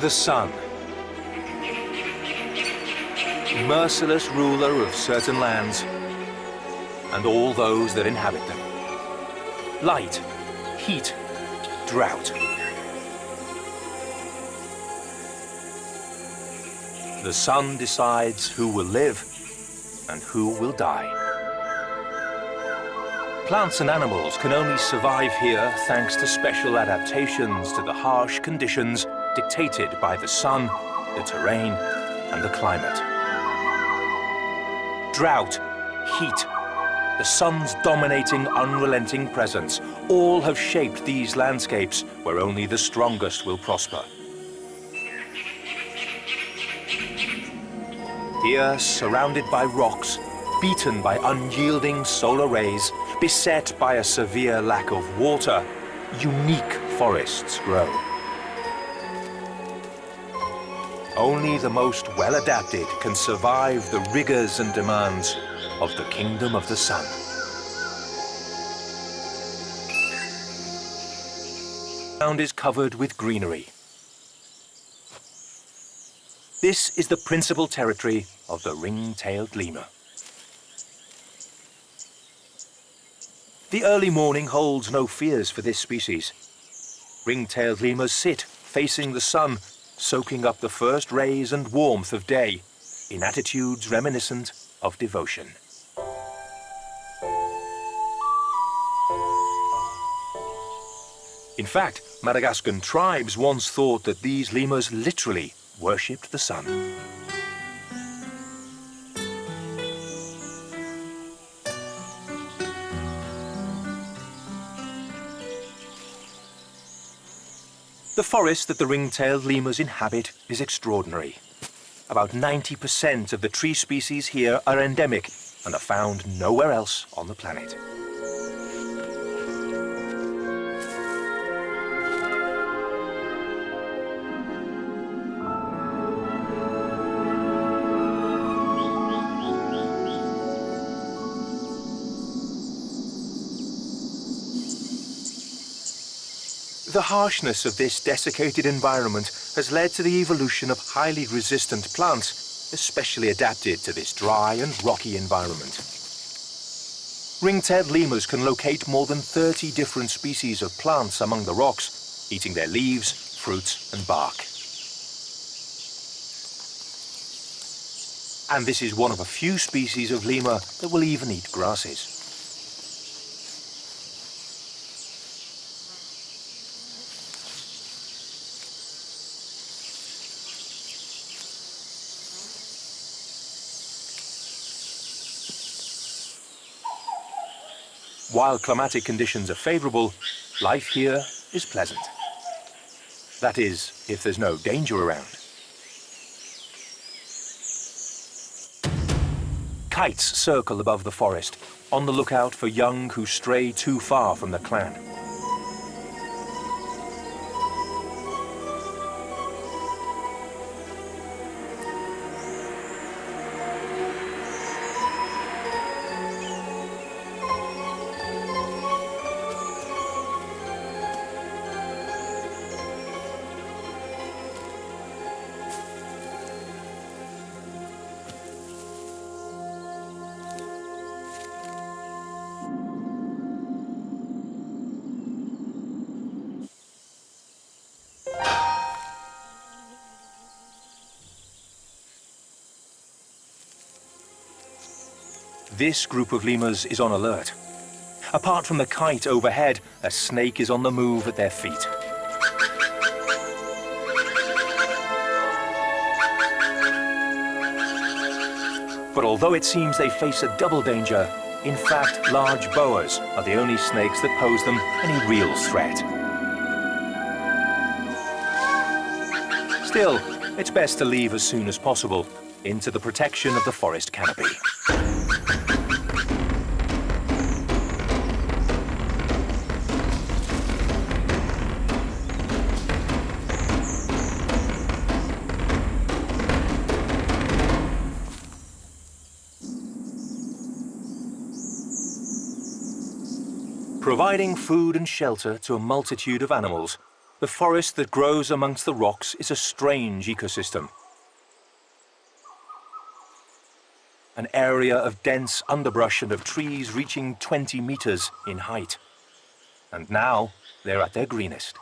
The sun. Merciless ruler of certain lands and all those that inhabit them. Light, heat, drought. The sun decides who will live and who will die. Plants and animals can only survive here thanks to special adaptations to the harsh conditions dictated by the sun, the terrain, and the climate. Drought, heat, the sun's dominating, unrelenting presence, all have shaped these landscapes where only the strongest will prosper. Here, surrounded by rocks, beaten by unyielding solar rays, beset by a severe lack of water, unique forests grow. Only the most well-adapted can survive the rigors and demands of the kingdom of the sun. The ground is covered with greenery. This is the principal territory of the ring-tailed lemur. The early morning holds no fears for this species. Ring-tailed lemurs sit facing the sun, soaking up the first rays and warmth of day in attitudes reminiscent of devotion. In fact, Madagascan tribes once thought that these lemurs literally worshipped the sun. The forest that the ring-tailed lemurs inhabit is extraordinary. About 90% of the tree species here are endemic and are found nowhere else on the planet. The harshness of this desiccated environment has led to the evolution of highly resistant plants, especially adapted to this dry and rocky environment. Ring-tailed lemurs can locate more than 30 different species of plants among the rocks, eating their leaves, fruits, and bark. And this is one of a few species of lemur that will even eat grasses. While climatic conditions are favorable, life here is pleasant. That is, if there's no danger around. Kites circle above the forest, on the lookout for young who stray too far from the clan. This group of lemurs is on alert. Apart from the kite overhead, a snake is on the move at their feet. But although it seems they face a double danger, in fact, large boars are the only snakes that pose them any real threat. Still, it's best to leave as soon as possible into the protection of the forest canopy. Providing food and shelter to a multitude of animals, The forest that grows amongst the rocks is a strange ecosystem. An area of dense underbrush and of trees reaching 20 meters in height. And now they're at their greenest.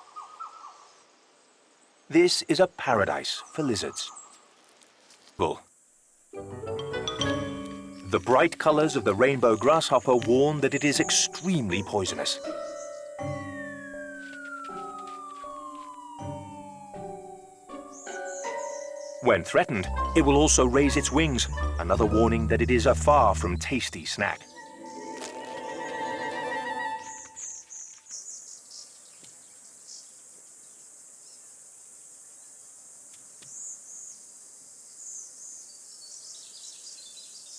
This is a paradise for lizards. The bright colors of the rainbow grasshopper warn that it is extremely poisonous. When threatened, it will also raise its wings, another warning that it is a far from tasty snack.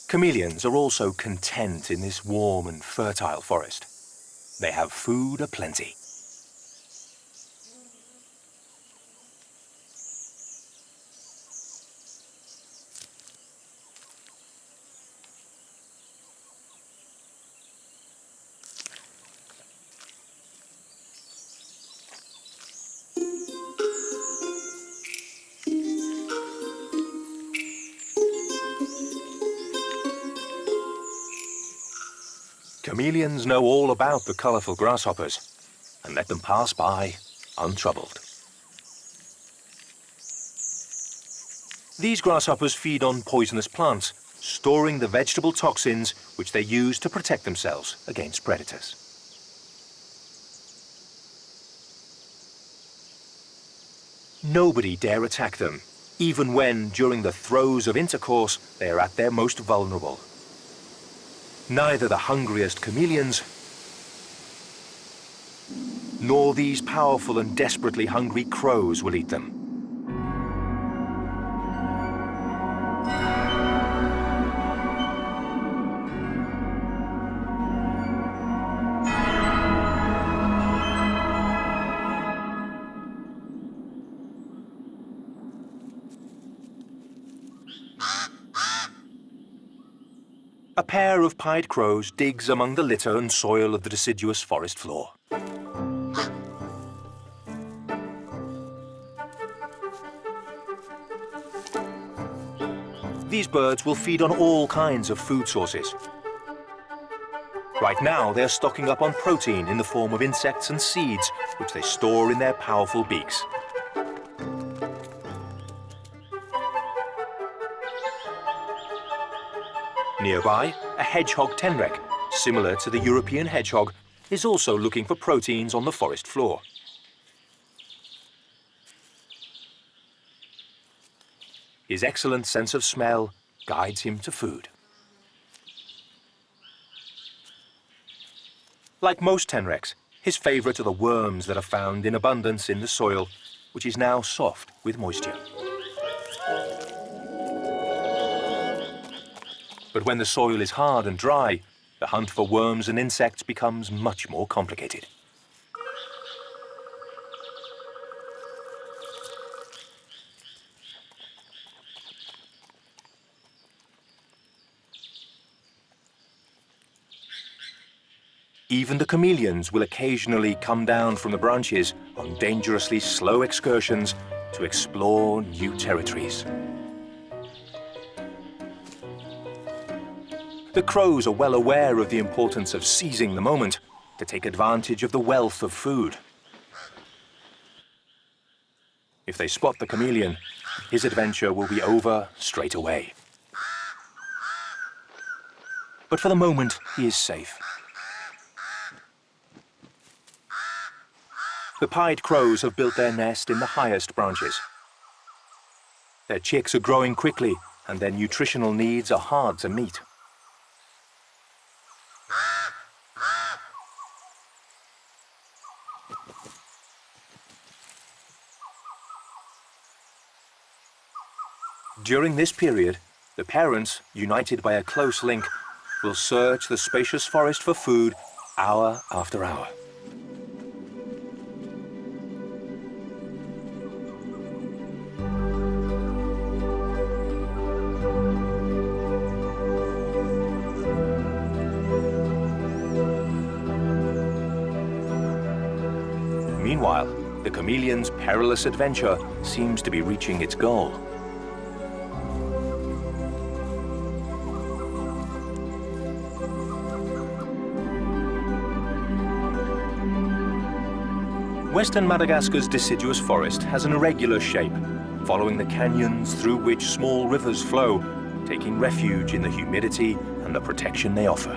Chameleons are also content in this warm and fertile forest. They have food aplenty. Chameleons know all about the colorful grasshoppers and let them pass by untroubled. These grasshoppers feed on poisonous plants, storing the vegetable toxins which they use to protect themselves against predators. Nobody dare attack them, even when, during the throes of intercourse, they are at their most vulnerable. Neither the hungriest chameleons nor these powerful and desperately hungry crows will eat them. A pair of pied crows digs among the litter and soil of the deciduous forest floor. These birds will feed on all kinds of food sources. Right now, they're stocking up on protein in the form of insects and seeds, which they store in their powerful beaks. Nearby, a hedgehog tenrec, similar to the European hedgehog, is also looking for proteins on the forest floor. His excellent sense of smell guides him to food. Like most tenrecs, his favorite are the worms that are found in abundance in the soil, which is now soft with moisture. But when the soil is hard and dry, the hunt for worms and insects becomes much more complicated. Even the chameleons will occasionally come down from the branches on dangerously slow excursions to explore new territories. The crows are well aware of the importance of seizing the moment to take advantage of the wealth of food. If they spot the chameleon, his adventure will be over straight away. But for the moment, he is safe. The pied crows have built their nest in the highest branches. Their chicks are growing quickly, and their nutritional needs are hard to meet. During this period, the parents, united by a close link, will search the spacious forest for food hour after hour. Meanwhile, The chameleon's perilous adventure seems to be reaching its goal. Western Madagascar's deciduous forest has an irregular shape, following the canyons through which small rivers flow, taking refuge in the humidity and the protection they offer.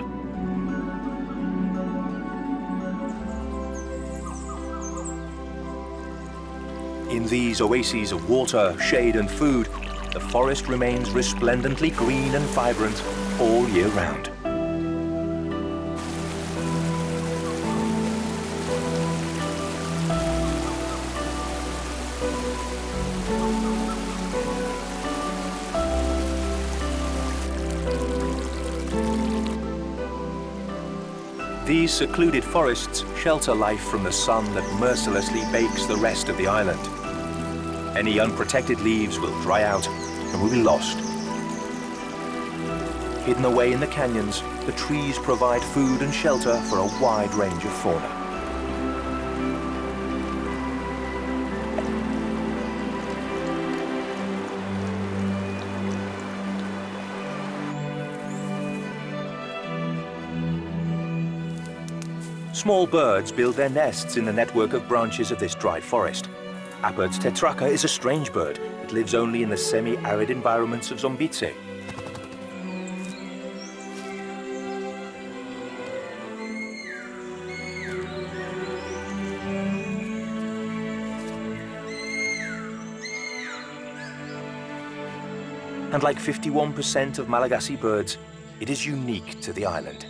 In these oases of water, shade and food, the forest remains resplendently green and vibrant all year round. These secluded forests shelter life from the sun that mercilessly bakes the rest of the island. Any unprotected leaves will dry out and will be lost. Hidden away in the canyons, the trees provide food and shelter for a wide range of fauna. Small birds build their nests in the network of branches of this dried forest. Aperd's tetraka is a strange bird. It lives only in the semi-arid environments of Zombitse. And like 51% of Malagasy birds, it is unique to the island.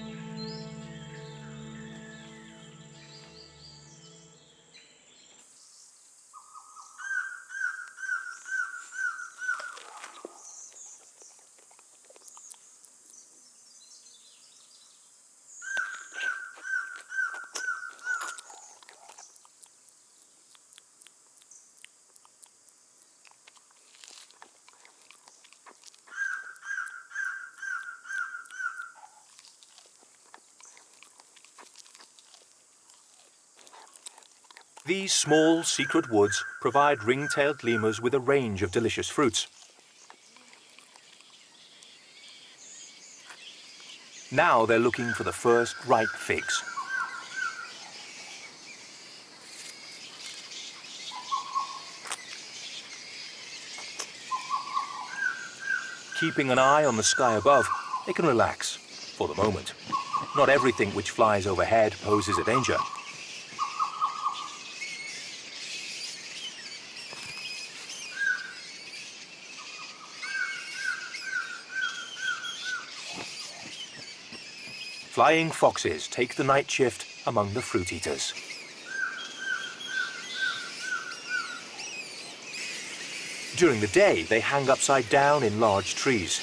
These small, secret woods provide ring-tailed lemurs with a range of delicious fruits. Now they're looking for the first ripe figs. Keeping an eye on the sky above, they can relax for the moment. Not everything which flies overhead poses a danger. Flying foxes take the night shift among the fruit eaters. During the day, they hang upside down in large trees.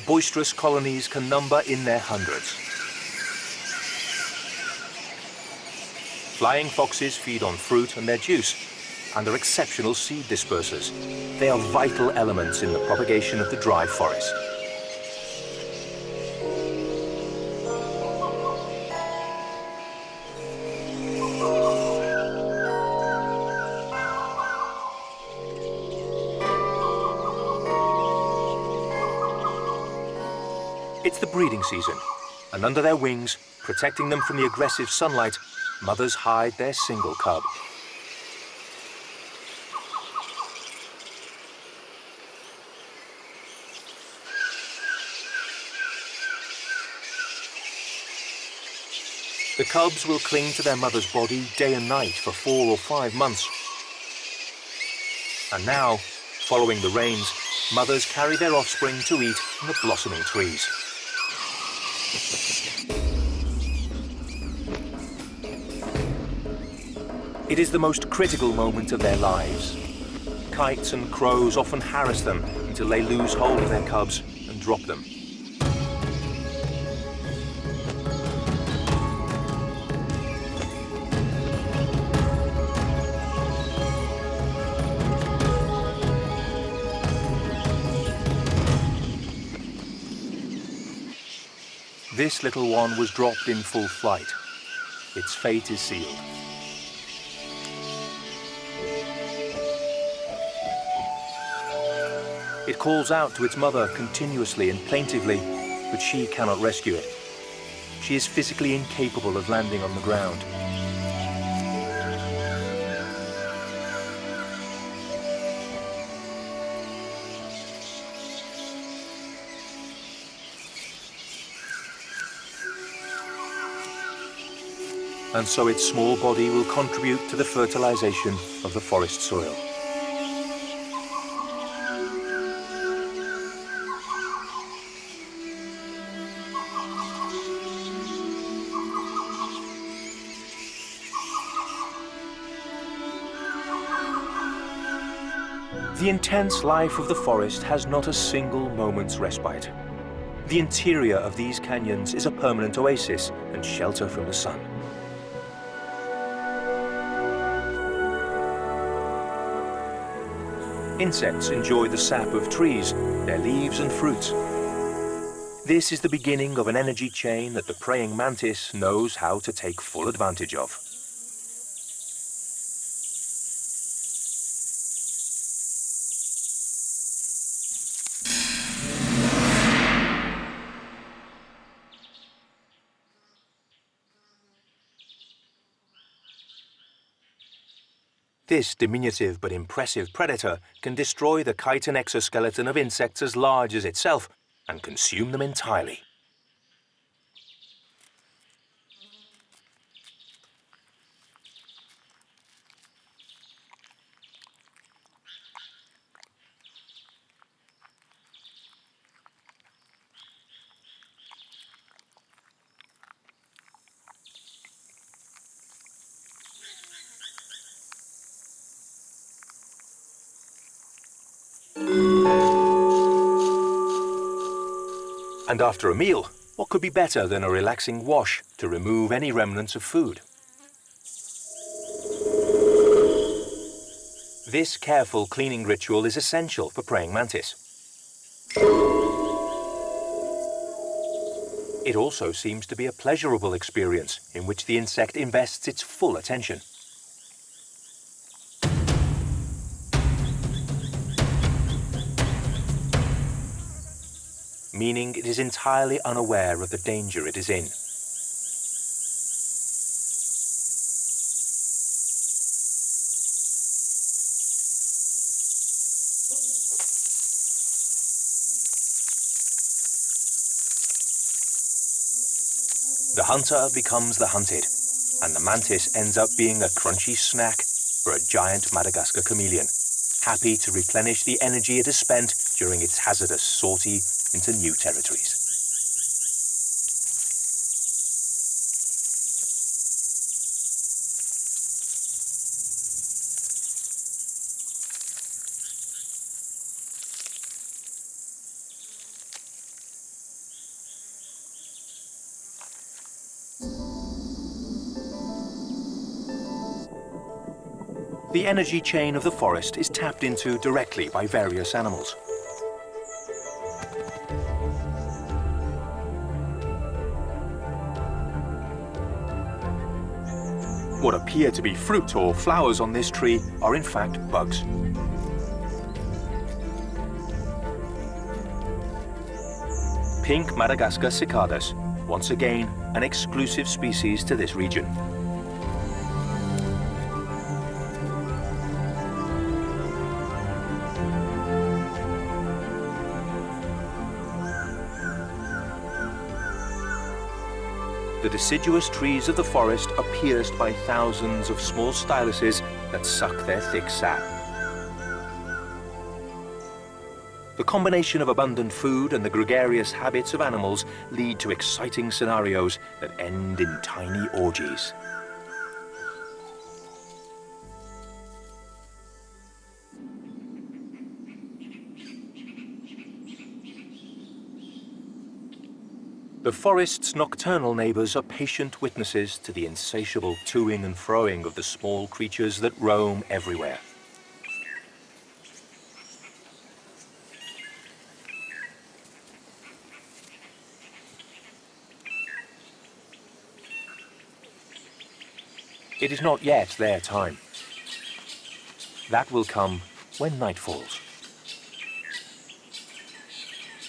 Boisterous colonies can number in their hundreds. Flying foxes feed on fruit and their juice, and are exceptional seed dispersers. They are vital elements in the propagation of the dry forest. It's the breeding season, and under their wings, protecting them from the aggressive sunlight, mothers hide their single cub. The cubs will cling to their mother's body day and night for 4 or 5 months. And now, following the rains, mothers carry their offspring to eat in the blossoming trees. It is the most critical moment of their lives. Kites and crows often harass them until they lose hold of their cubs and drop them. This little one was dropped in full flight. Its fate is sealed. It calls out to its mother continuously and plaintively, but she cannot rescue it. She is physically incapable of landing on the ground. And so its small body will contribute to the fertilization of the forest soil. The intense life of the forest has not a single moment's respite. The interior of these canyons is a permanent oasis and shelter from the sun. Insects enjoy the sap of trees, their leaves and fruits. This is the beginning of an energy chain that the praying mantis knows how to take full advantage of. This diminutive but impressive predator can destroy the chitin exoskeleton of insects as large as itself and consume them entirely. And after a meal, what could be better than a relaxing wash to remove any remnants of food? This careful cleaning ritual is essential for praying mantis. It also seems to be a pleasurable experience in which the insect invests its full attention. Meaning it is entirely unaware of the danger it is in. The hunter becomes the hunted, and the mantis ends up being a crunchy snack for a giant Madagascar chameleon, happy to replenish the energy it has spent during its hazardous sortie into new territories. The energy chain of the forest is tapped into directly by various animals. What appear to be fruit or flowers on this tree are in fact bugs. Pink Madagascar cicadas, once again an exclusive species to this region. The deciduous trees of the forest are pierced by thousands of small styluses that suck their thick sap. The combination of abundant food and the gregarious habits of animals lead to exciting scenarios that end in tiny orgies. The forest's nocturnal neighbors are patient witnesses to the insatiable toing and froing of the small creatures that roam everywhere. It is not yet their time. That will come when night falls.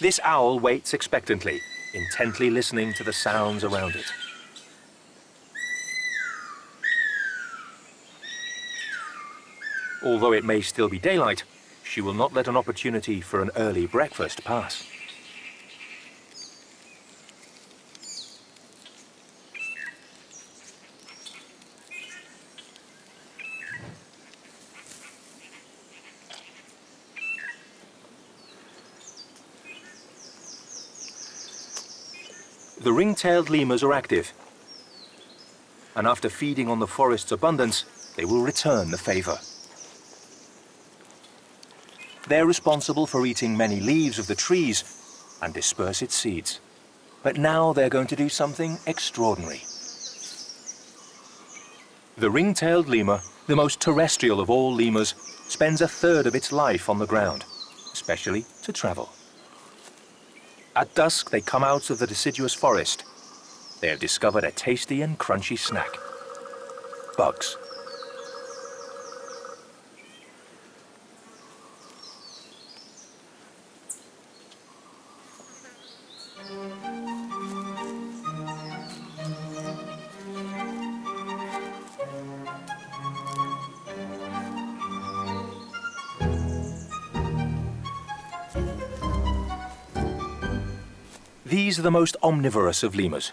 This owl waits expectantly, intently listening to the sounds around it. Although it may still be daylight, she will not let an opportunity for an early breakfast pass. The ring-tailed lemurs are active, and after feeding on the forest's abundance, they will return the favor. They're responsible for eating many leaves of the trees and disperse its seeds. But now they're going to do something extraordinary. The ring-tailed lemur, the most terrestrial of all lemurs, spends a third of its life on the ground, especially to travel. At dusk, they come out of the deciduous forest. They have discovered a tasty and crunchy snack: bugs. These are the most omnivorous of lemurs.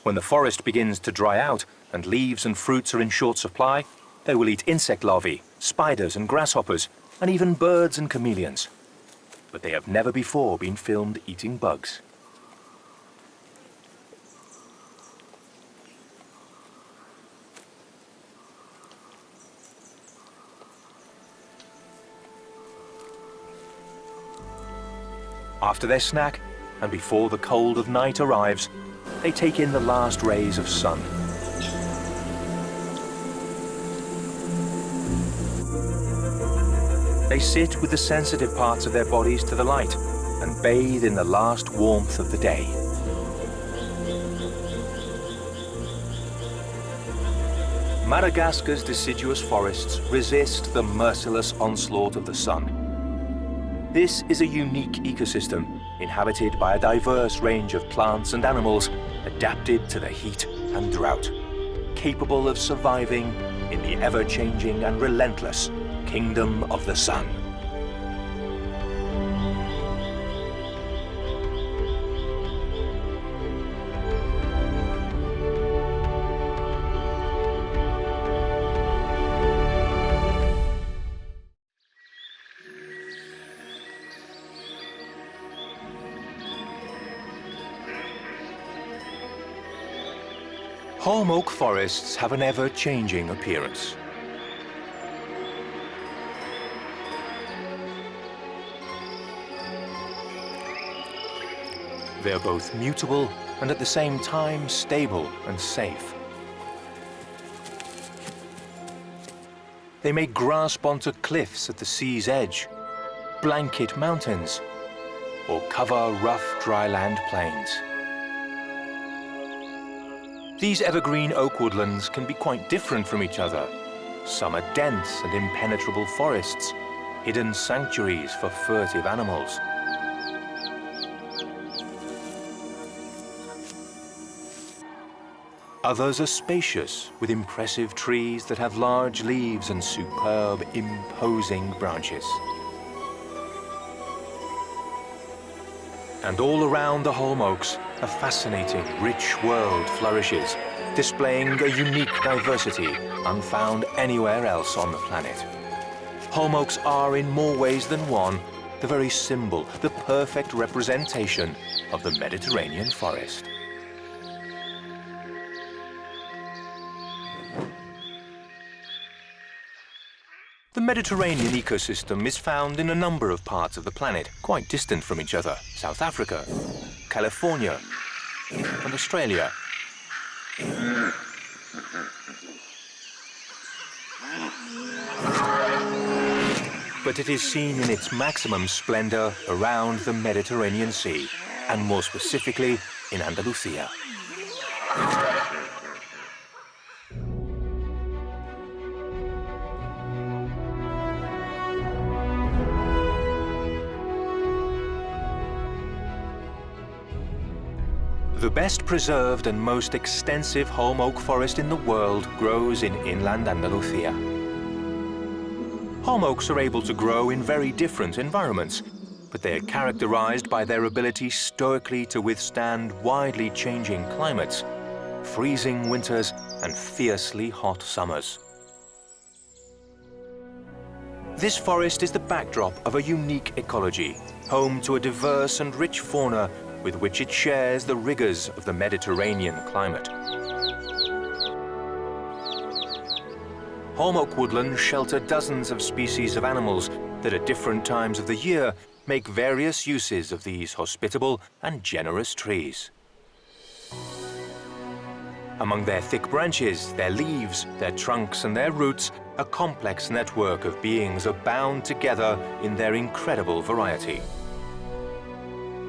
When the forest begins to dry out and leaves and fruits are in short supply, they will eat insect larvae, spiders and grasshoppers, and even birds and chameleons. But they have never before been filmed eating bugs. After their snack, and before the cold of night arrives, they take in the last rays of sun. They sit with the sensitive parts of their bodies to the light and bathe in the last warmth of the day. Madagascar's deciduous forests resist the merciless onslaught of the sun. This is a unique ecosystem inhabited by a diverse range of plants and animals adapted to the heat and drought, capable of surviving in the ever-changing and relentless kingdom of the sun. Holm oak forests have an ever-changing appearance. They are both mutable and at the same time stable and safe. They may grasp onto cliffs at the sea's edge, blanket mountains, or cover rough dryland plains. These evergreen oak woodlands can be quite different from each other. Some are dense and impenetrable forests, hidden sanctuaries for furtive animals. Others are spacious, with impressive trees that have large leaves and superb, imposing branches. And all around the holm oaks, a fascinating, rich world flourishes, displaying a unique diversity unfound anywhere else on the planet. Holm oaks are, in more ways than one, the very symbol, the perfect representation of the Mediterranean forest. The Mediterranean ecosystem is found in a number of parts of the planet, quite distant from each other: South Africa, California, and Australia. But it is seen in its maximum splendor around the Mediterranean Sea, and more specifically in Andalusia. The best preserved and most extensive holm oak forest in the world grows in inland Andalusia. Holm oaks are able to grow in very different environments, but they are characterized by their ability stoically to withstand widely changing climates, freezing winters and fiercely hot summers. This forest is the backdrop of a unique ecology, home to a diverse and rich fauna with which it shares the rigors of the Mediterranean climate. Holm oak woodlands shelter dozens of species of animals that at different times of the year make various uses of these hospitable and generous trees. Among their thick branches, their leaves, their trunks and their roots, a complex network of beings are bound together in their incredible variety.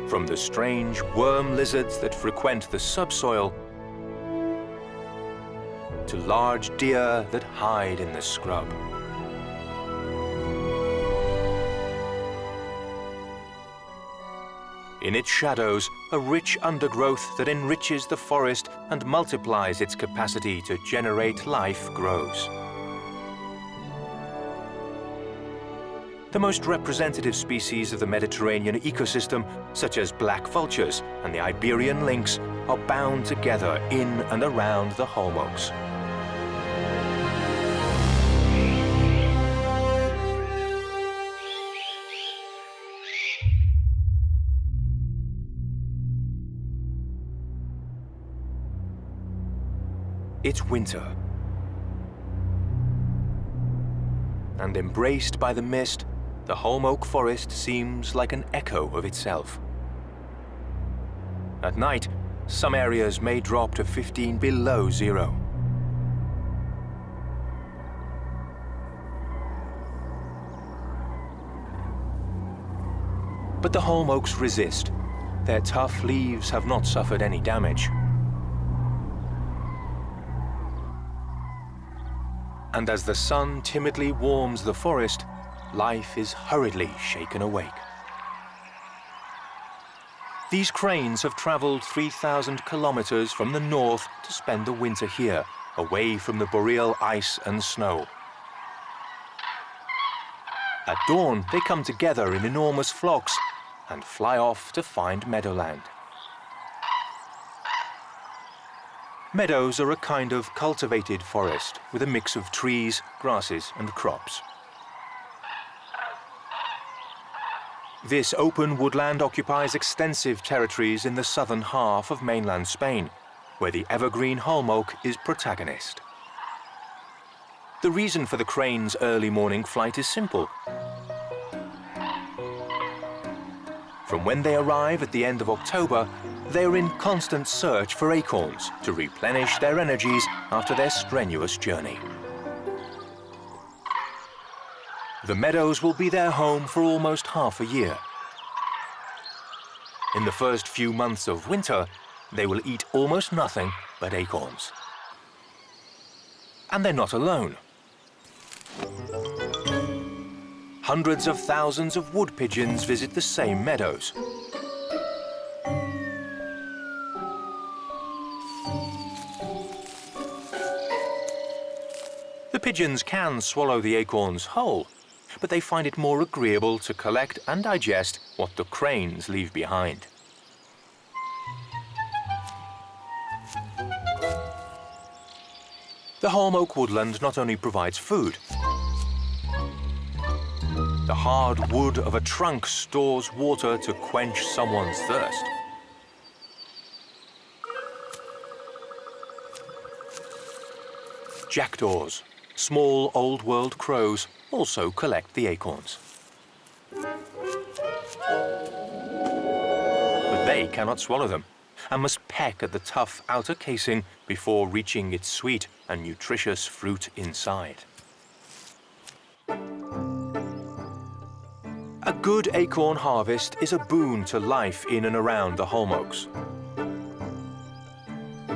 From the strange worm lizards that frequent the subsoil to large deer that hide in the scrub. In its shadows, a rich undergrowth that enriches the forest and multiplies its capacity to generate life grows. The most representative species of the Mediterranean ecosystem, such as black vultures and the Iberian lynx, are bound together in and around the holm oaks. It's winter, and embraced by the mist, the holm oak forest seems like an echo of itself. At night, some areas may drop to 15 below zero. But the holm oaks resist. Their tough leaves have not suffered any damage. And as the sun timidly warms the forest, life is hurriedly shaken awake. These cranes have traveled 3,000 kilometers from the north to spend the winter here, away from the boreal ice and snow. At dawn, they come together in enormous flocks and fly off to find meadowland. Meadows are a kind of cultivated forest with a mix of trees, grasses and crops. This open woodland occupies extensive territories in the southern half of mainland Spain, where the evergreen holm oak is protagonist. The reason for the crane's early morning flight is simple. From when they arrive at the end of October, they are in constant search for acorns to replenish their energies after their strenuous journey. The meadows will be their home for almost half a year. In the first few months of winter, they will eat almost nothing but acorns. And they're not alone. Hundreds of thousands of wood pigeons visit the same meadows. The pigeons can swallow the acorns whole, but they find it more agreeable to collect and digest what the cranes leave behind. The holm oak woodland not only provides food. The hard wood of a trunk stores water to quench someone's thirst. Jackdaws, small Old World crows, also collect the acorns. But they cannot swallow them and must peck at the tough outer casing before reaching its sweet and nutritious fruit inside. A good acorn harvest is a boon to life in and around the holm oaks.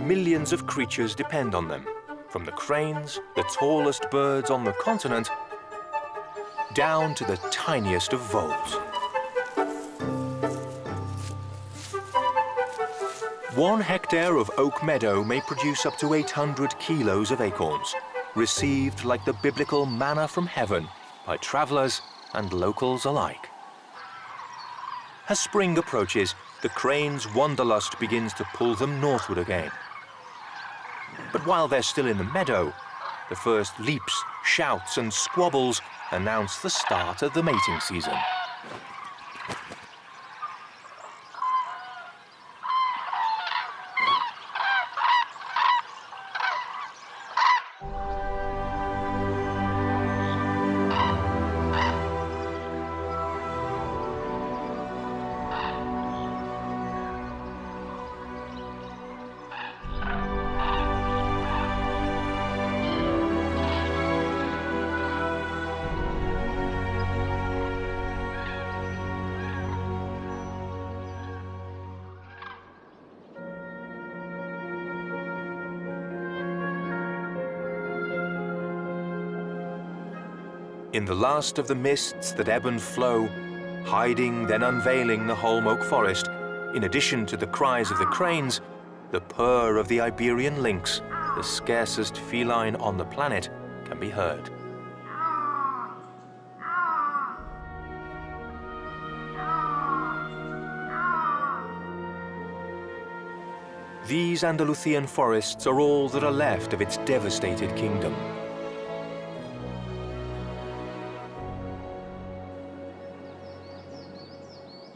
Millions of creatures depend on them, from the cranes, the tallest birds on the continent, down to the tiniest of voles. 1 hectare of oak meadow may produce up to 800 kilos of acorns, received like the biblical manna from heaven by travelers and locals alike. As spring approaches, the crane's wanderlust begins to pull them northward again. But while they're still in the meadow, the first leaps, shouts and squabbles announce the start of the mating season. In the last of the mists that ebb and flow, hiding then unveiling the holm oak forest, in addition to the cries of the cranes, the purr of the Iberian lynx, the scarcest feline on the planet, can be heard. These Andalusian forests are all that are left of its devastated kingdom.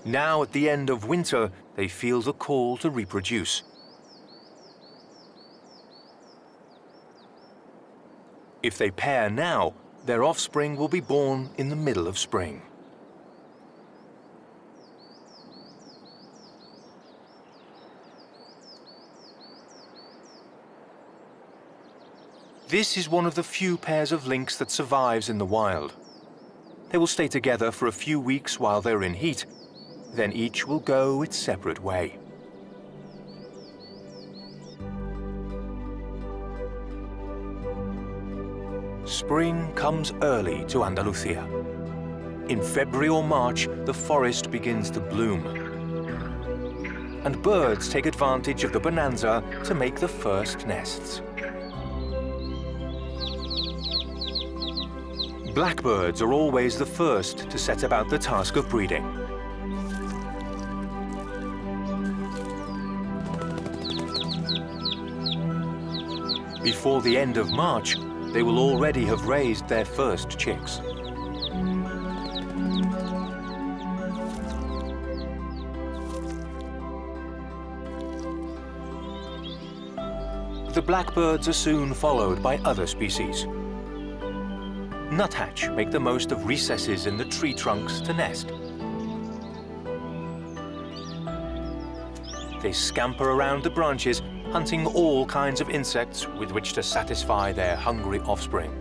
Now, at the end of winter, they feel the call to reproduce. If they pair now, their offspring will be born in the middle of spring. This is one of the few pairs of lynx that survives in the wild. They will stay together for a few weeks while they're in heat, then each will go its separate way. Spring comes early to Andalusia. In February or March, the forest begins to bloom. And birds take advantage of the bonanza to make the first nests. Blackbirds are always the first to set about the task of breeding. Before the end of March, they will already have raised their first chicks. The blackbirds are soon followed by other species. Nuthatch make the most of recesses in the tree trunks to nest. They scamper around the branches, hunting all kinds of insects with which to satisfy their hungry offspring.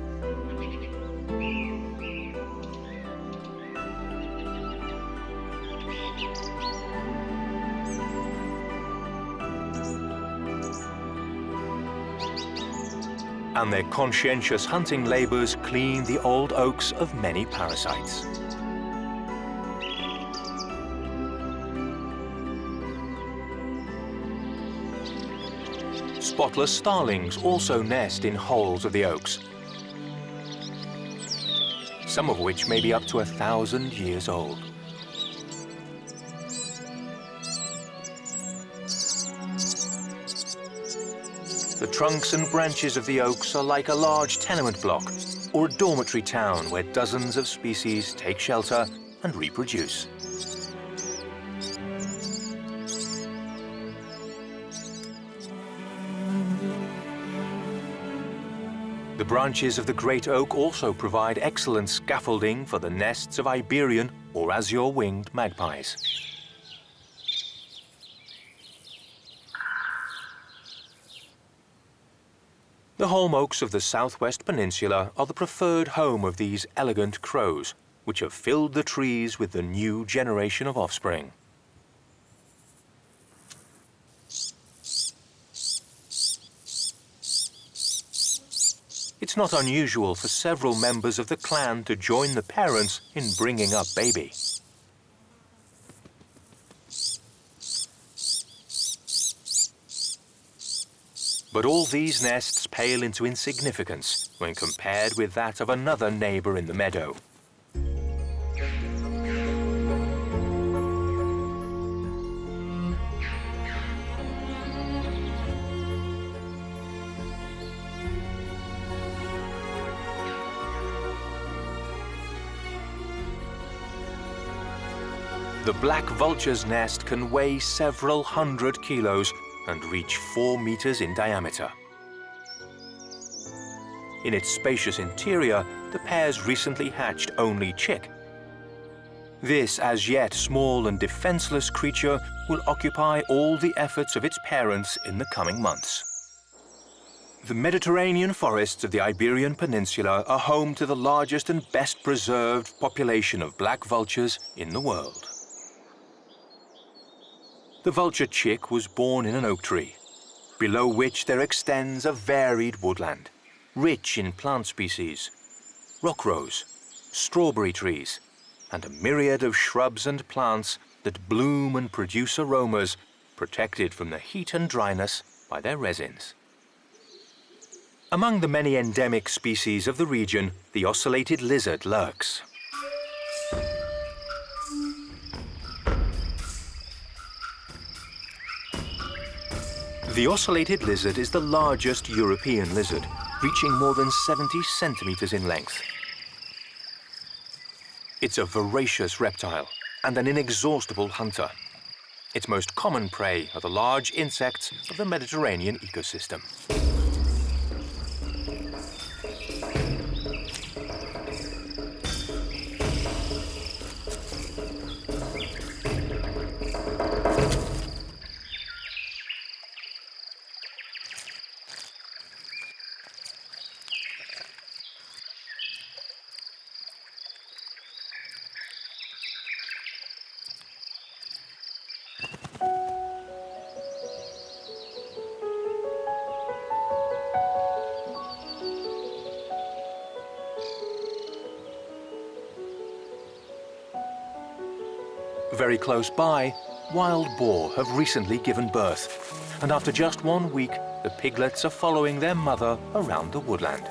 And their conscientious hunting labors clean the old oaks of many parasites. Spotless starlings also nest in holes of the oaks, some of which may be up to 1,000 years old. The trunks and branches of the oaks are like a large tenement block or a dormitory town where dozens of species take shelter and reproduce. The branches of the great oak also provide excellent scaffolding for the nests of Iberian or azure-winged magpies. The holm oaks of the southwest peninsula are the preferred home of these elegant crows, which have filled the trees with the new generation of offspring. It's not unusual for several members of the clan to join the parents in bringing up baby. But all these nests pale into insignificance when compared with that of another neighbour in the meadow. The black vulture's nest can weigh several hundred kilos and reach 4 meters in diameter. In its spacious interior, the pair's recently hatched only chick. This as yet small and defenseless creature will occupy all the efforts of its parents in the coming months. The Mediterranean forests of the Iberian Peninsula are home to the largest and best preserved population of black vultures in the world. The vulture chick was born in an oak tree, below which there extends a varied woodland, rich in plant species, rock rose, strawberry trees, and a myriad of shrubs and plants that bloom and produce aromas, protected from the heat and dryness by their resins. Among the many endemic species of the region, the ocellated lizard lurks. The ocellated lizard is the largest European lizard, reaching more than 70 centimeters in length. It's a voracious reptile and an inexhaustible hunter. Its most common prey are the large insects of the Mediterranean ecosystem. Very close by, wild boar have recently given birth, and after just 1 week, the piglets are following their mother around the woodland.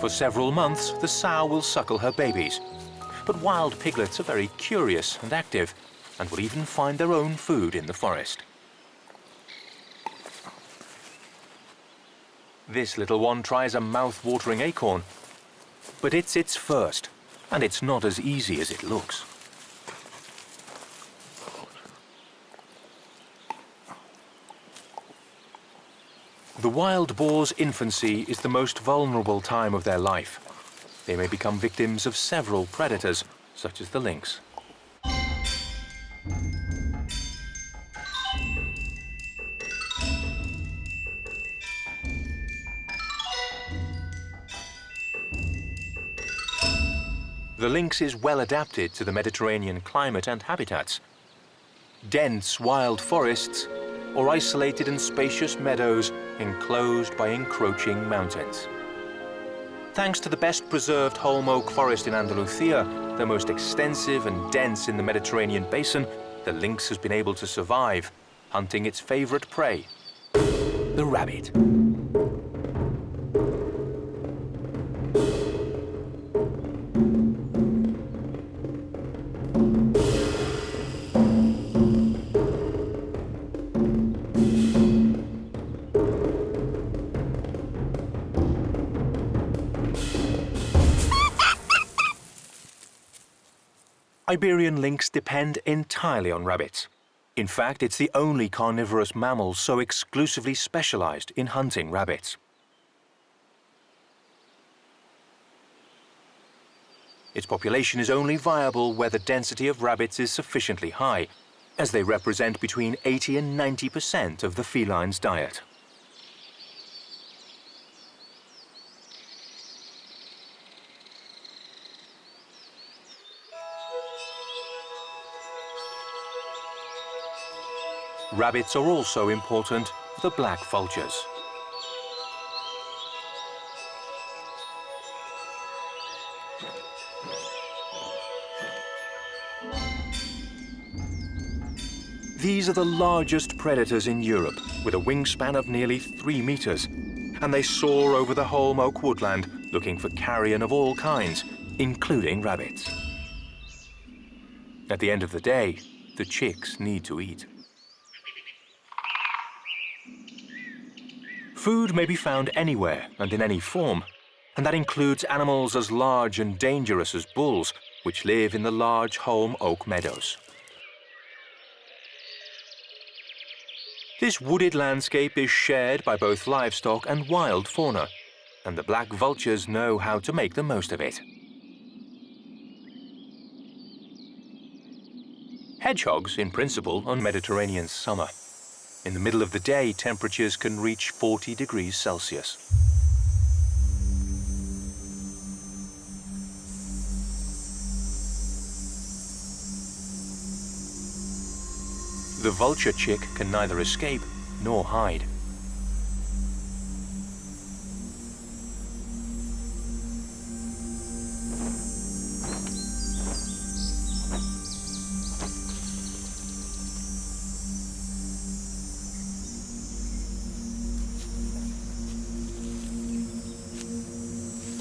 For several months, the sow will suckle her babies, but wild piglets are very curious and active, and will even find their own food in the forest. This little one tries a mouth-watering acorn, but it's its first, and it's not as easy as it looks. The wild boar's infancy is the most vulnerable time of their life. They may become victims of several predators, such as the lynx. The lynx is well adapted to the Mediterranean climate and habitats. Dense wild forests or isolated and spacious meadows enclosed by encroaching mountains. Thanks to the best preserved holm oak forest in Andalusia, the most extensive and dense in the Mediterranean basin, the lynx has been able to survive, hunting its favorite prey, the rabbit. Iberian lynx depend entirely on rabbits. In fact, it's the only carnivorous mammal so exclusively specialized in hunting rabbits. Its population is only viable where the density of rabbits is sufficiently high, as they represent between 80 and 90% of the feline's diet. Rabbits are also important for the black vultures. These are the largest predators in Europe, with a wingspan of nearly 3 meters, and they soar over the holm oak woodland looking for carrion of all kinds, including rabbits. At the end of the day, the chicks need to eat. Food may be found anywhere and in any form, and that includes animals as large and dangerous as bulls, which live in the large holm oak meadows. This wooded landscape is shared by both livestock and wild fauna, and the black vultures know how to make the most of it. Hedgehogs, in principle, are Mediterranean summer. In the middle of the day, temperatures can reach 40 degrees Celsius. The vulture chick can neither escape nor hide.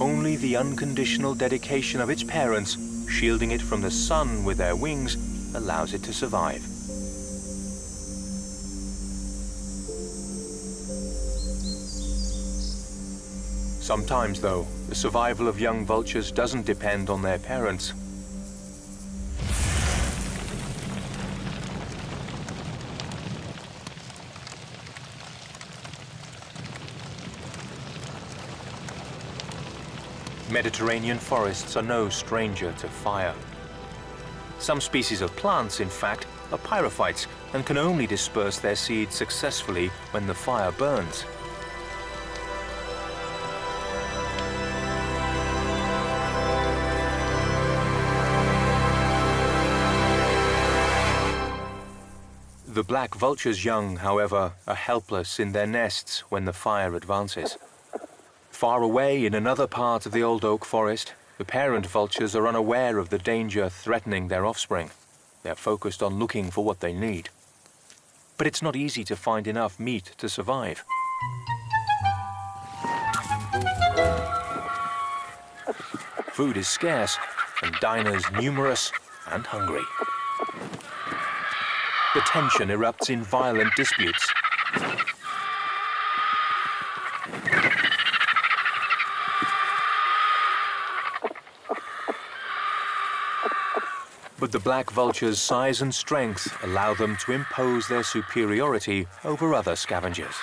Only the unconditional dedication of its parents, shielding it from the sun with their wings, allows it to survive. Sometimes, though, the survival of young vultures doesn't depend on their parents. Mediterranean forests are no stranger to fire. Some species of plants, in fact, are pyrophytes and can only disperse their seeds successfully when the fire burns. The black vulture's young, however, are helpless in their nests when the fire advances. Far away in another part of the old oak forest, the parent vultures are unaware of the danger threatening their offspring. They're focused on looking for what they need. But it's not easy to find enough meat to survive. Food is scarce, and diners numerous and hungry. The tension erupts in violent disputes. But the black vulture's size and strength allow them to impose their superiority over other scavengers.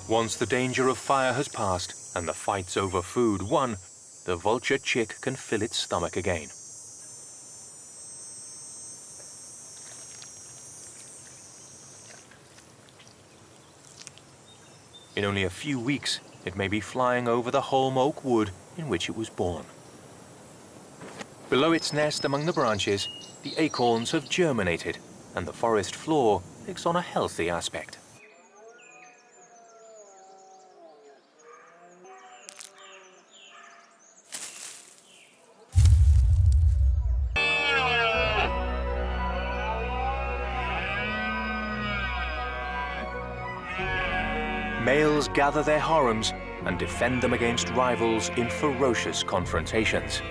Once the danger of fire has passed and the fights over food won, the vulture chick can fill its stomach again. In only a few weeks, it may be flying over the holm oak wood in which it was born. Below its nest among the branches, the acorns have germinated, and the forest floor takes on a healthy aspect. Males gather their harems and defend them against rivals in ferocious confrontations.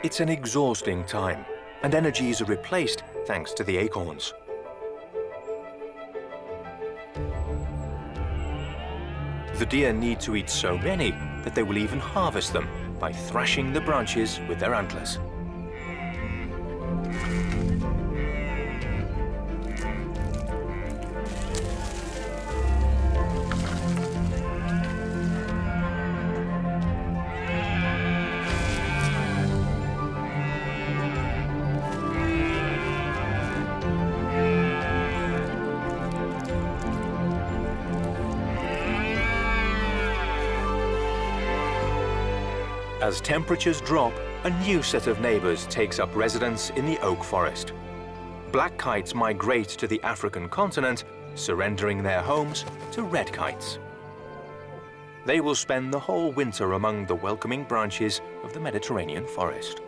It's an exhausting time, and energies are replaced thanks to the acorns. The deer need to eat so many that they will even harvest them by thrashing the branches with their antlers. As temperatures drop, a new set of neighbors takes up residence in the oak forest. Black kites migrate to the African continent, surrendering their homes to red kites. They will spend the whole winter among the welcoming branches of the Mediterranean forest.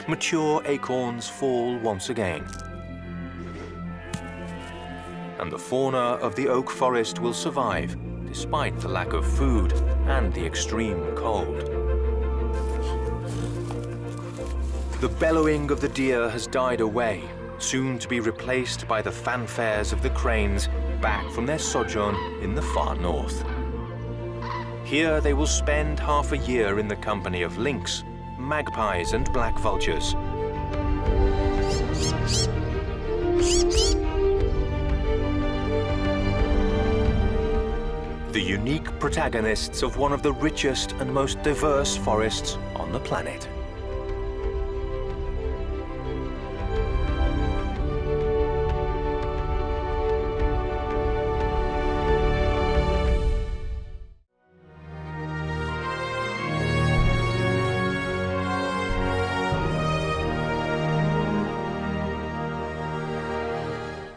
Mature acorns fall once again, and the fauna of the oak forest will survive despite the lack of food and the extreme cold. The bellowing of the deer has died away, soon to be replaced by the fanfares of the cranes back from their sojourn in the far north. Here they will spend half a year in the company of lynx, magpies and black vultures. The unique protagonists of one of the richest and most diverse forests on the planet.